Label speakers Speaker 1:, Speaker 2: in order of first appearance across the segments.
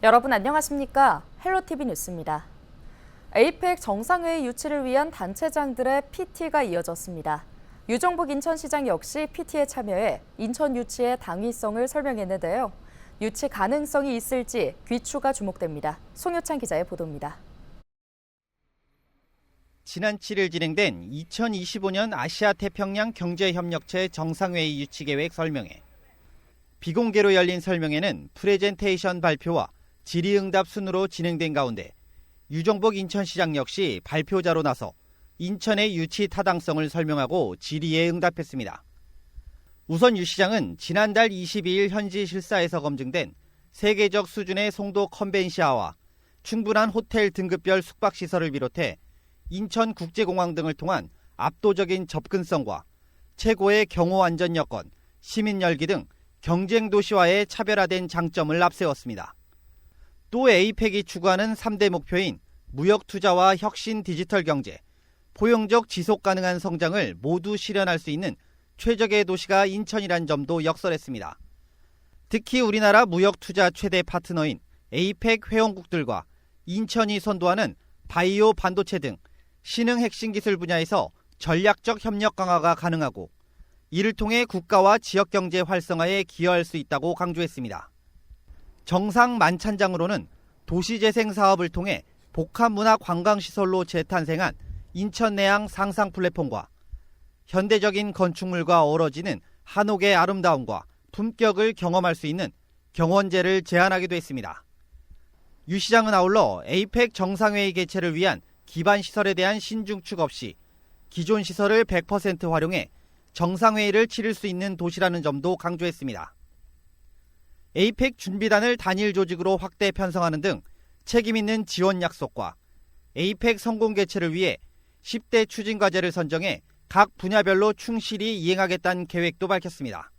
Speaker 1: 여러분 안녕하십니까? 헬로티비 뉴스입니다. 에이펙 정상회의 유치를 위한 단체장들의 PT가 이어졌습니다. 유정복 인천시장 역시 PT에 참여해 인천 유치의 당위성을 설명했는데요. 유치 가능성이 있을지 귀추가 주목됩니다. 송효찬 기자의 보도입니다.
Speaker 2: 지난 7일 진행된 2025년 아시아태평양 경제협력체 정상회의 유치 계획 설명회. 비공개로 열린 설명회는 프레젠테이션 발표와 질의응답 순으로 진행된 가운데 유정복 인천시장 역시 발표자로 나서 인천의 유치 타당성을 설명하고 질의에 응답했습니다. 우선 유 시장은 지난달 22일 현지 실사에서 검증된 세계적 수준의 송도 컨벤시아와 충분한 호텔 등급별 숙박시설을 비롯해 인천국제공항 등을 통한 압도적인 접근성과 최고의 경호 안전 여건, 시민 열기 등 경쟁 도시와의 차별화된 장점을 앞세웠습니다. 또 에이펙이 추구하는 3대 목표인 무역 투자와 혁신 디지털 경제, 포용적 지속 가능한 성장을 모두 실현할 수 있는 최적의 도시가 인천이란 점도 역설했습니다. 특히 우리나라 무역 투자 최대 파트너인 에이펙 회원국들과 인천이 선도하는 바이오 반도체 등 신흥 핵심 기술 분야에서 전략적 협력 강화가 가능하고 이를 통해 국가와 지역 경제 활성화에 기여할 수 있다고 강조했습니다. 정상 만찬장으로는 도시재생 사업을 통해 복합문화 관광시설로 재탄생한 인천내항 상상 플랫폼과 현대적인 건축물과 어우러지는 한옥의 아름다움과 품격을 경험할 수 있는 경원제를 제안하기도 했습니다. 유 시장은 아울러 에이펙 정상회의 개최를 위한 기반시설에 대한 신중축 없이 기존 시설을 100% 활용해 정상회의를 치를 수 있는 도시라는 점도 강조했습니다. 에이펙 준비단을 단일 조직으로 확대 편성하는 등 책임 있는 지원 약속과 에이펙 성공 개최를 위해 10대 추진 과제를 선정해 각 분야별로 충실히 이행하겠다는 계획도 밝혔습니다.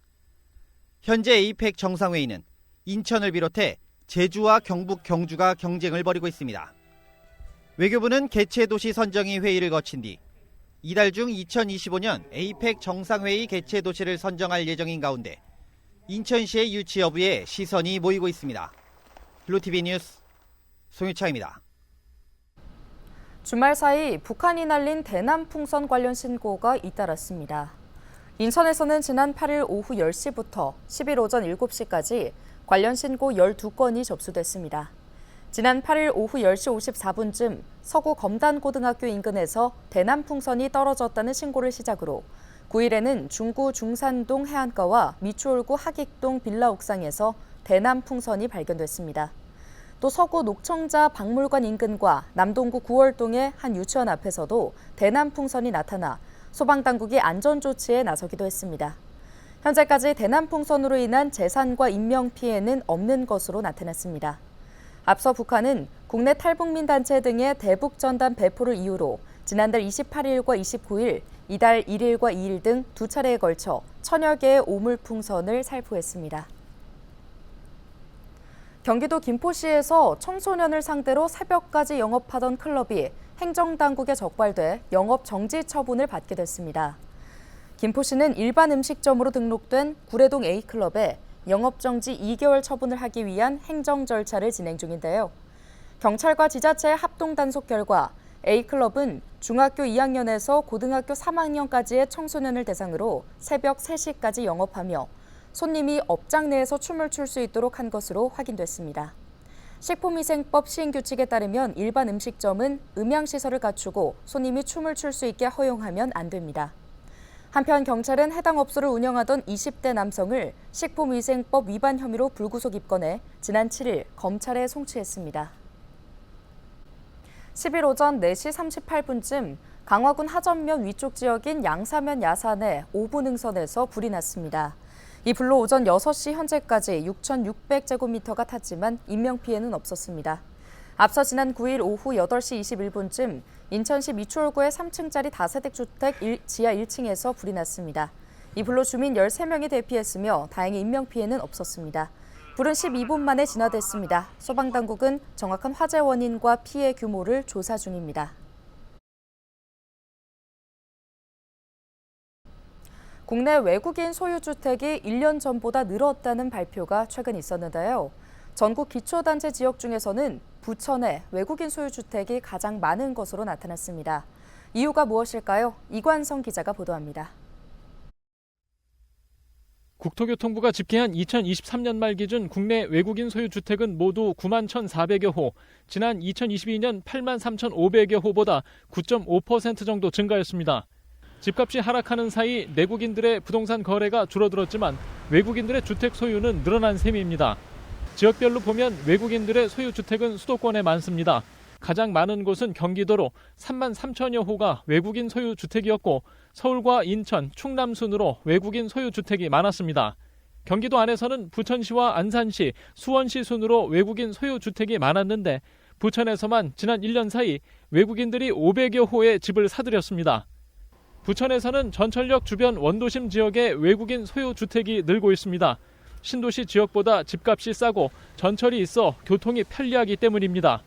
Speaker 2: 현재 에이펙 정상회의는 인천을 비롯해 제주와 경북 경주가 경쟁을 벌이고 있습니다. 외교부는 개최 도시 선정위 회의를 거친 뒤 이달 중 2025년 에이펙 정상회의 개최 도시를 선정할 예정인 가운데 인천시의 유치 여부에 시선이 모이고 있습니다. 헬로티비 뉴스 송유창입니다.
Speaker 1: 주말 사이 북한이 날린 대남풍선 관련 신고가 잇따랐습니다. 인천에서는 지난 8일 오후 10시부터 10일 오전 7시까지 관련 신고 12건이 접수됐습니다. 지난 8일 오후 10시 54분쯤 서구 검단고등학교 인근에서 대남풍선이 떨어졌다는 신고를 시작으로 9일에는 중구 중산동 해안가와 미추홀구 하익동 빌라 옥상에서 대남풍선이 발견됐습니다. 또 서구 녹청자 박물관 인근과 남동구 구월동의 한 유치원 앞에서도 대남풍선이 나타나 소방당국이 안전조치에 나서기도 했습니다. 현재까지 대남풍선으로 인한 재산과 인명 피해는 없는 것으로 나타났습니다. 앞서 북한은 국내 탈북민 단체 등의 대북전단 배포를 이유로 지난달 28일과 29일, 이달 1일과 2일 등 두 차례에 걸쳐 1000여 개의 오물풍선을 살포했습니다. 경기도 김포시에서 청소년을 상대로 새벽까지 영업하던 클럽이 행정당국에 적발돼 영업 정지 처분을 받게 됐습니다. 김포시는 일반 음식점으로 등록된 구례동 A클럽에 영업정지 2개월 처분을 하기 위한 행정 절차를 진행 중인데요. 경찰과 지자체의 합동 단속 결과 A클럽은 중학교 2학년에서 고등학교 3학년까지의 청소년을 대상으로 새벽 3시까지 영업하며 손님이 업장 내에서 춤을 출 수 있도록 한 것으로 확인됐습니다. 식품위생법 시행규칙에 따르면 일반 음식점은 음향시설을 갖추고 손님이 춤을 출 수 있게 허용하면 안 됩니다. 한편 경찰은 해당 업소를 운영하던 20대 남성을 식품위생법 위반 혐의로 불구속 입건해 지난 7일 검찰에 송치했습니다. 10일 오전 4시 38분쯤 강화군 하전면 위쪽 지역인 양사면 야산의 5부 능선에서 불이 났습니다. 이 불로 오전 6시 현재까지 6,600제곱미터가 탔지만 인명피해는 없었습니다. 앞서 지난 9일 오후 8시 21분쯤 인천시 미추홀구의 3층짜리 다세대 주택 지하 1층에서 불이 났습니다. 이 불로 주민 13명이 대피했으며 다행히 인명피해는 없었습니다. 불은 12분 만에 진화됐습니다. 소방당국은 정확한 화재 원인과 피해 규모를 조사 중입니다. 국내 외국인 소유 주택이 1년 전보다 늘었다는 발표가 최근 있었는데요. 전국 기초단체 지역 중에서는 부천의 외국인 소유 주택이 가장 많은 것으로 나타났습니다. 이유가 무엇일까요? 이관성 기자가 보도합니다.
Speaker 3: 국토교통부가 집계한 2023년 말 기준 국내 외국인 소유 주택은 모두 9만 1,400여 호, 지난 2022년 8만 3,500여 호보다 9.5% 정도 증가했습니다. 집값이 하락하는 사이 내국인들의 부동산 거래가 줄어들었지만 외국인들의 주택 소유는 늘어난 셈입니다. 지역별로 보면 외국인들의 소유 주택은 수도권에 많습니다. 가장 많은 곳은 경기도로 3만 3천여 호가 외국인 소유 주택이었고 서울과 인천, 충남 순으로 외국인 소유 주택이 많았습니다. 경기도 안에서는 부천시와 안산시, 수원시 순으로 외국인 소유 주택이 많았는데 부천에서만 지난 1년 사이 외국인들이 500여 호의 집을 사들였습니다. 부천에서는 전철역 주변 원도심 지역에 외국인 소유 주택이 늘고 있습니다. 신도시 지역보다 집값이 싸고 전철이 있어 교통이 편리하기 때문입니다.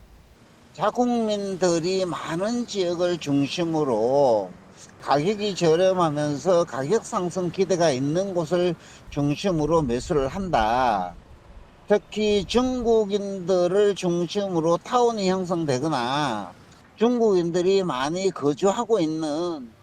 Speaker 4: 자국민들이 많은 지역을 중심으로 가격이 저렴하면서 가격 상승 기대가 있는 곳을 중심으로 매수를 한다. 특히 중국인들을 중심으로 타운이 형성되거나 중국인들이 많이 거주하고 있는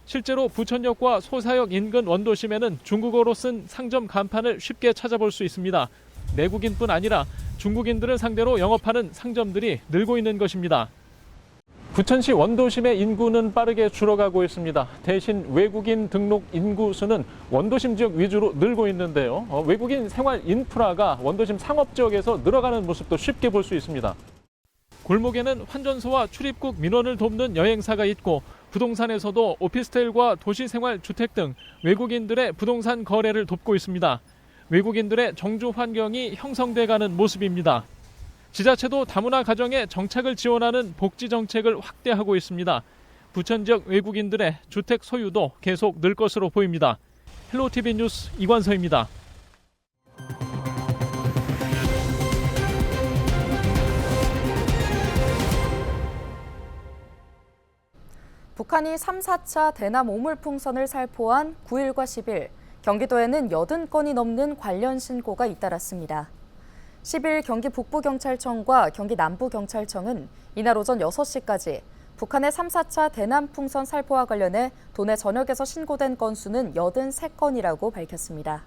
Speaker 3: 실제로 부천역과 소사역 인근 원도심에는 중국어로 쓴 상점 간판을 쉽게 찾아볼 수 있습니다. 내국인뿐 아니라 중국인들을 상대로 영업하는 상점들이 늘고 있는 것입니다. 부천시 원도심의 인구는 빠르게 줄어가고 있습니다. 대신 외국인 등록 인구 수는 원도심 지역 위주로 늘고 있는데요. 외국인 생활 인프라가 원도심 상업 지역에서 늘어가는 모습도 쉽게 볼 수 있습니다. 골목에는 환전소와 출입국 민원을 돕는 여행사가 있고 부동산에서도 오피스텔과 도시생활 주택 등 외국인들의 부동산 거래를 돕고 있습니다. 외국인들의 정주 환경이 형성돼가는 모습입니다. 지자체도 다문화 가정에 정착을 지원하는 복지 정책을 확대하고 있습니다. 부천 지역 외국인들의 주택 소유도 계속 늘 것으로 보입니다. 헬로티비 뉴스 이관서입니다.
Speaker 1: 북한이 3, 4차 대남 오물풍선을 살포한 9일과 10일, 경기도에는 80건이 넘는 관련 신고가 잇따랐습니다. 10일 경기 북부경찰청과 경기 남부경찰청은 이날 오전 6시까지 북한의 3, 4차 대남풍선 살포와 관련해 도내 전역에서 신고된 건수는 83건이라고 밝혔습니다.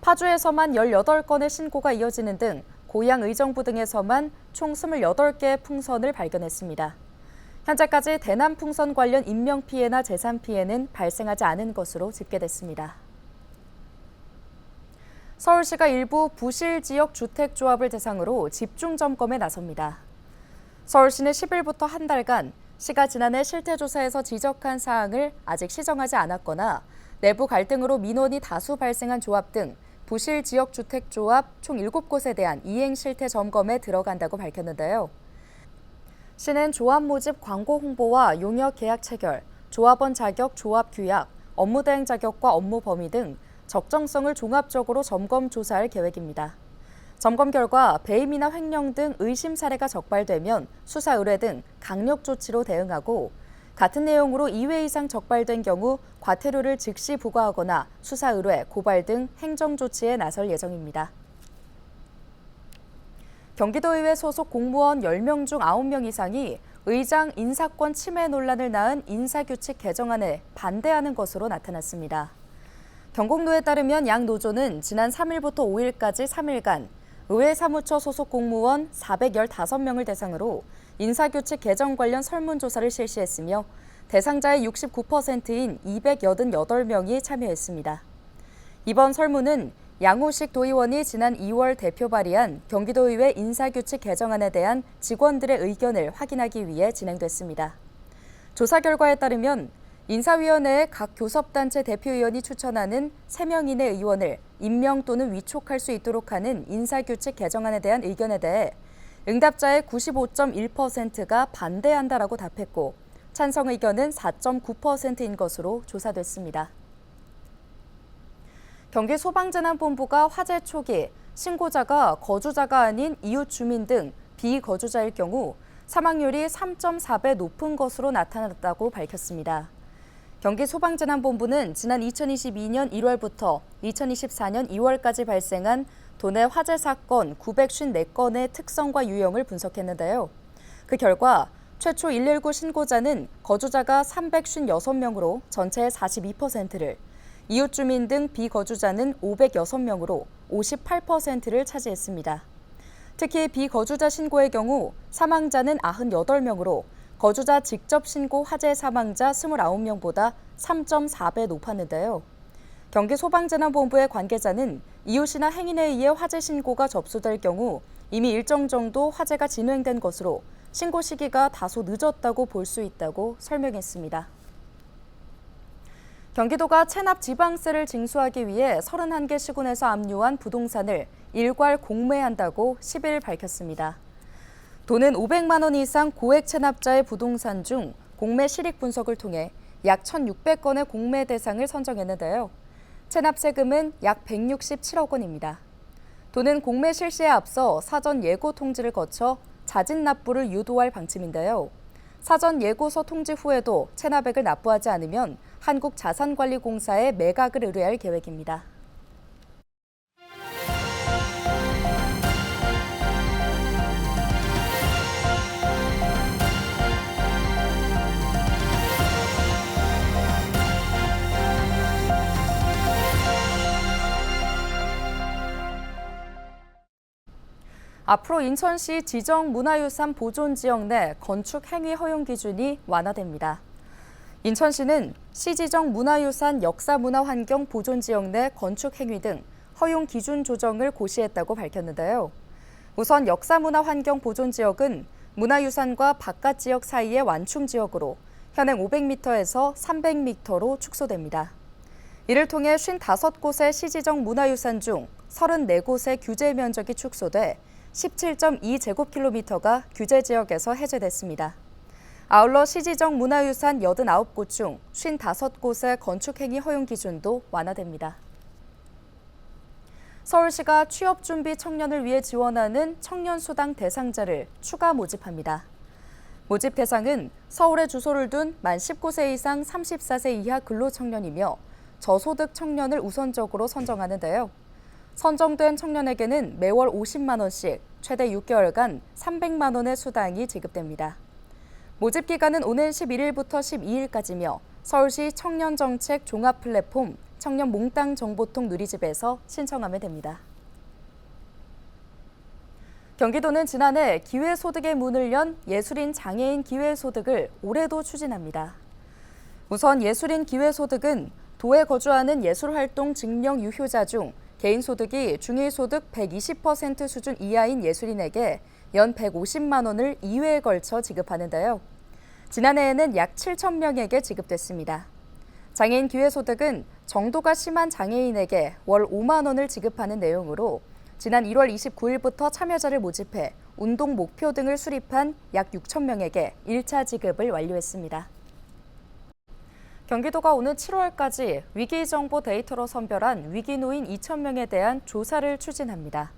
Speaker 1: 파주에서만 18건의 신고가 이어지는 등 고향 의정부 등에서만 총 28개의 풍선을 발견했습니다. 현재까지 대남풍선 관련 인명피해나 재산피해는 발생하지 않은 것으로 집계됐습니다. 서울시가 일부 부실 지역 주택조합을 대상으로 집중점검에 나섭니다. 서울시는 10일부터 한 달간 시가 지난해 실태조사에서 지적한 사항을 아직 시정하지 않았거나 내부 갈등으로 민원이 다수 발생한 조합 등 부실 지역 주택조합 총 7곳에 대한 이행 실태 점검에 들어간다고 밝혔는데요. 시는 조합 모집 광고 홍보와 용역 계약 체결, 조합원 자격 조합 규약, 업무 대행 자격과 업무 범위 등 적정성을 종합적으로 점검 조사할 계획입니다. 점검 결과 배임이나 횡령 등 의심 사례가 적발되면 수사 의뢰 등 강력 조치로 대응하고 같은 내용으로 2회 이상 적발된 경우 과태료를 즉시 부과하거나 수사 의뢰, 고발 등 행정 조치에 나설 예정입니다. 경기도의회 소속 공무원 10명 중 9명 이상이 의장 인사권 침해 논란을 낳은 인사규칙 개정안에 반대하는 것으로 나타났습니다. 경공노에 따르면 양 노조는 지난 3일부터 5일까지 3일간 의회 사무처 소속 공무원 415명을 대상으로 인사규칙 개정 관련 설문조사를 실시했으며 대상자의 69%인 288명이 참여했습니다. 이번 설문은 양호식 도의원이 지난 2월 대표 발의한 경기도의회 인사규칙 개정안에 대한 직원들의 의견을 확인하기 위해 진행됐습니다. 조사 결과에 따르면 인사위원회에 각 교섭단체 대표위원이 추천하는 3명 이내 의원을 임명 또는 위촉할 수 있도록 하는 인사규칙 개정안에 대한 의견에 대해 응답자의 95.1%가 반대한다라고 답했고 찬성 의견은 4.9%인 것으로 조사됐습니다. 경기소방재난본부가 화재 초기 신고자가 거주자가 아닌 이웃 주민 등 비거주자일 경우 사망률이 3.4배 높은 것으로 나타났다고 밝혔습니다. 경기소방재난본부는 지난 2022년 1월부터 2024년 2월까지 발생한 도내 화재 사건 954건의 특성과 유형을 분석했는데요. 그 결과 최초 119 신고자는 거주자가 356명으로 전체의 42%를, 이웃 주민 등 비거주자는 506명으로 58%를 차지했습니다. 특히 비거주자 신고의 경우 사망자는 98명으로 거주자 직접 신고 화재 사망자 29명보다 3.4배 높았는데요. 경기소방재난본부의 관계자는 이웃이나 행인에 의해 화재 신고가 접수될 경우 이미 일정 정도 화재가 진행된 것으로 신고 시기가 다소 늦었다고 볼 수 있다고 설명했습니다. 경기도가 체납 지방세를 징수하기 위해 31개 시군에서 압류한 부동산을 일괄 공매한다고 10일 밝혔습니다. 도는 500만 원 이상 고액 체납자의 부동산 중 공매 실익 분석을 통해 약 1,600건의 공매 대상을 선정했는데요. 체납 세금은 약 167억 원입니다. 도는 공매 실시에 앞서 사전 예고 통지를 거쳐 자진 납부를 유도할 방침인데요. 사전 예고서 통지 후에도 체납액을 납부하지 않으면 한국자산관리공사에 매각을 의뢰할 계획입니다. 앞으로 인천시 지정문화유산 보존지역 내 건축 행위 허용 기준이 완화됩니다. 인천시는 시지정 문화유산 역사문화환경 보존지역 내 건축 행위 등 허용 기준 조정을 고시했다고 밝혔는데요. 우선 역사문화환경 보존지역은 문화유산과 바깥 지역 사이의 완충지역으로 현행 500m에서 300m로 축소됩니다. 이를 통해 55곳의 시지정 문화유산 중 34곳의 규제 면적이 축소돼 17.2제곱킬로미터가 규제 지역에서 해제됐습니다. 아울러 시지정 문화유산 89곳 중 55곳의 건축행위 허용 기준도 완화됩니다. 서울시가 취업준비 청년을 위해 지원하는 청년수당 대상자를 추가 모집합니다. 모집 대상은 서울에 주소를 둔 만 19세 이상 34세 이하 근로청년이며 저소득 청년을 우선적으로 선정하는데요. 선정된 청년에게는 매월 50만 원씩 최대 6개월간 300만 원의 수당이 지급됩니다. 모집 기간은 오는 11일부터 12일까지며 서울시 청년정책 종합플랫폼 청년 몽땅 정보통 누리집에서 신청하면 됩니다. 경기도는 지난해 기회소득의 문을 연 예술인 장애인 기회소득을 올해도 추진합니다. 우선 예술인 기회소득은 도에 거주하는 예술활동 증명 유효자 중 개인소득이 중위소득 120% 수준 이하인 예술인에게 연 150만 원을 2회에 걸쳐 지급하는데요. 지난해에는 약 7천 명에게 지급됐습니다. 장애인 기회소득은 정도가 심한 장애인에게 월 5만 원을 지급하는 내용으로 지난 1월 29일부터 참여자를 모집해 운동 목표 등을 수립한 약 6천 명에게 1차 지급을 완료했습니다. 경기도가 오는 7월까지 위기정보 데이터로 선별한 위기노인 2,000명에 대한 조사를 추진합니다.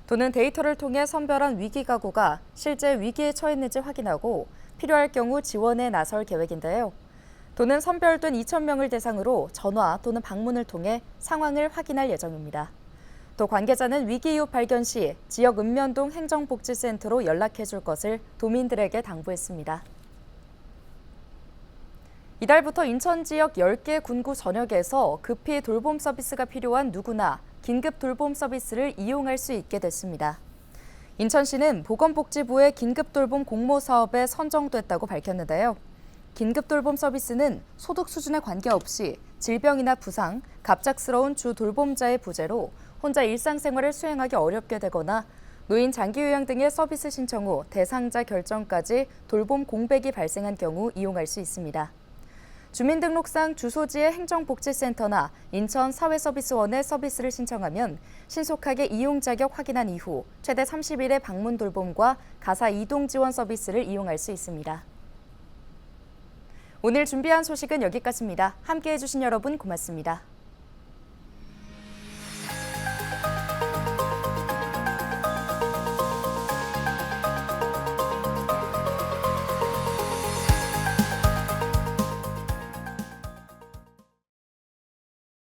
Speaker 1: 도는 데이터를 통해 선별한 위기가구가 실제 위기에 처했는지 확인하고 필요할 경우 지원에 나설 계획인데요. 도는 선별된 2,000명을 대상으로 전화 또는 방문을 통해 상황을 확인할 예정입니다. 도 관계자는 위기 이후 발견 시 지역 읍면동 행정복지센터로 연락해 줄 것을 도민들에게 당부했습니다. 이달부터 인천 지역 10개 군구 전역에서 급히 돌봄 서비스가 필요한 누구나 긴급 돌봄 서비스를 이용할 수 있게 됐습니다. 인천시는 보건복지부의 긴급 돌봄 공모 사업에 선정됐다고 밝혔는데요. 긴급 돌봄 서비스는 소득 수준에 관계없이 질병이나 부상, 갑작스러운 주 돌봄자의 부재로 혼자 일상생활을 수행하기 어렵게 되거나 노인 장기 요양 등의 서비스 신청 후 대상자 결정까지 돌봄 공백이 발생한 경우 이용할 수 있습니다. 주민등록상 주소지의 행정복지센터나 인천사회서비스원에 서비스를 신청하면 신속하게 이용 자격 확인한 이후 최대 30일의 방문 돌봄과 가사 이동 지원 서비스를 이용할 수 있습니다. 오늘 준비한 소식은 여기까지입니다. 함께해 주신 여러분 고맙습니다.